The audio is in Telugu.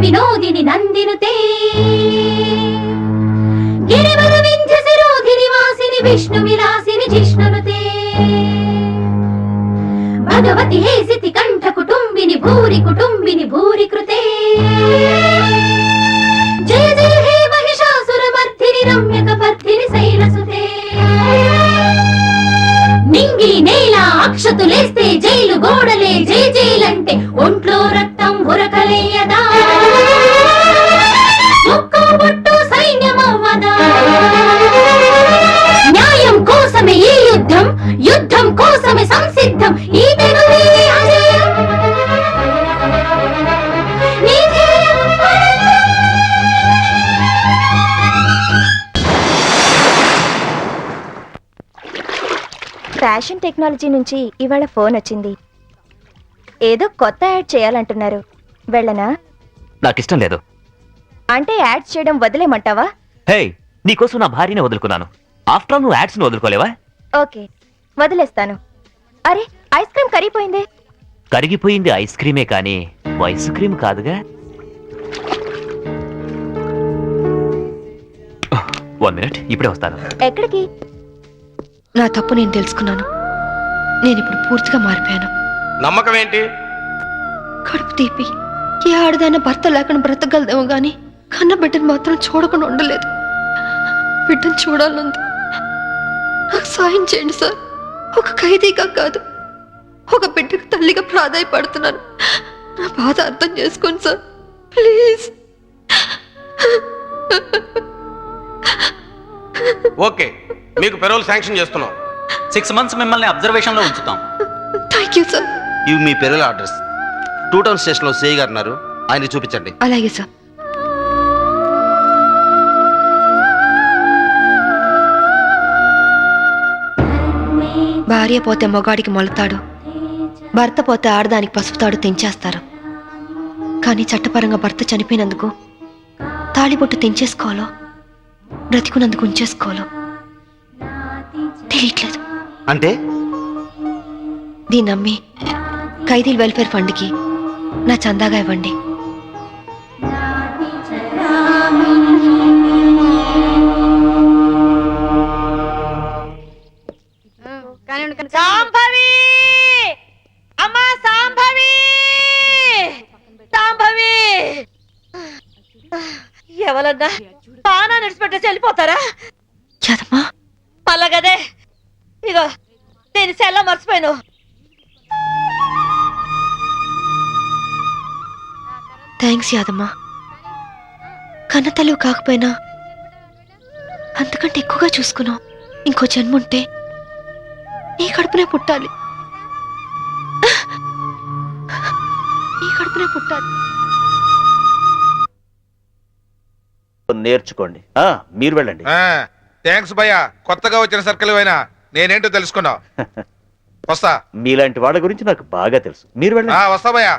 వినోదిని నందినుతే గిరివర వింధ్య శిరోధిని వాసిని విష్ణు విలాసిని జిష్ణునుతే భగవతి హేసితి కంఠ కుటుంబిని భూరి కృతే జయ జయ హే మహిషాసుర మర్ధిని రమ్యక పర్ధిని శైలసుతే నింగి నేల అక్షతులేస్తే జైలు గోడలే జై జైలంటే ఒంట్లో రక్తం ఉరకలేయదా ముక్కు బొట్టు సైన్యమవ్వదా న్యాయం కోసమే ఈ యుద్ధం కోసమే సంసిద్ధం ఈ తెగువే అజయం నీ ధ్యేయం ఫ్యాషన్ టెక్నాలజీ నుంచి ఇవాళ ఫోన్ వచ్చింది. ఏదో కొత్త యాడ్ చేయాలంటున్నారు. వెళ్ళనా? నాకిష్టం లేదు. అంటే యాడ్స్ చేయడం వదిలేమంటావా? హే, నీకోసం నా భార్యనే వదులుకున్నాను. ఆఫ్టర్ ఆల్ నువ్వు యాడ్స్ ను వదులుకోలేవా? ఓకే, వదిలేస్తాను. అరే, ఐస్ క్రీమ్ కరిగిపోయింది. కరిగిపోయింది ఐస్ క్రీమే కానీ ఐస్ క్రీమ్ కాదుగా. 1 మినిట్, ఇప్పుడే వస్తాను. ఎక్కడికి? నా తప్పు నేను తెలుసుకున్నాను. నేను ఇప్పుడు పూర్తిగా మారిపోయాను. నమ్మకం ఏంటి? కడుపు తీపి ఏ ఆడదాన భర్త లేకుండా బ్రతకగలదేమో గాని కన్న బిడ్డను మాత్రం చూడకుండా ఉండలేదు. బిడ్డను చూడాలంది. నాకు సాయం చేయండి సార్. ఒక ఖైదీగా కాదు, ఒక బిడ్డకు తల్లిగా ప్రాధాయపడుతున్నాను. నా బాధ అర్థం చేసుకోండి సార్, ప్లీజ్. ఓకే, మీకు పెరోల్ శాంక్షన్ చేస్తున్నాం. 6 months మిమ్మల్ని అబ్జర్వేషన్ లో ఉంచుతాం. Thank you sir. ఇవి మీ పెరోల్ ఆర్డర్స్. 2 టౌన్ స్టేషన్ లో సేయ్ గారు ఉన్నారు, ఆయన చూపించండి. అలాగే సార్. భార్య పోతే మొగాడికి మొలతాడు, భర్త పోతే ఆడదానికి పసుపుతాడు తెంచేస్తారు. కానీ చట్టపరంగా భర్త చనిపోయినందుకు తాళిబొట్టు తెంచేసుకోవాలో బ్రతికున్నందుకు ఉంచేసుకోవాలో తెలియట్లేదు. అంటే దీన్ని నమ్మి ఖైదీల వెల్ఫేర్ ఫండ్కి నా చందాగా ఇవ్వండి. సాంభవి, అమ్మా సాంభవి, సాంభవి. ఎవరన్నా పానా నడిచిపెట్టేసి వెళ్ళిపోతారా? యాదమ్మా, అలాగదే. ఇగో నేను సెల్ల మర్చిపోయాను. థ్యాంక్స్ యాదమ్మా. కన్న తల్లి కాకపోయినా అంతకంటే ఎక్కువగా చూసుకున్నావు. ఇంకో జన్ముంటే నీ కడుపునే పుట్టాలి, నీ కడుపునే పుట్టాలి. నేర్చుకోండి. మీరు వెళ్ళండి. థ్యాంక్స్ భయ్యా, కొత్తగా వచ్చిన సర్కిల్ అయినా నేనేంటో తెలుసుకున్నావు. వస్తా. మీలాంటి వాళ్ళ గురించి నాకు బాగా తెలుసు. మీరు వెళ్ళండి. వస్తా భయ్యా.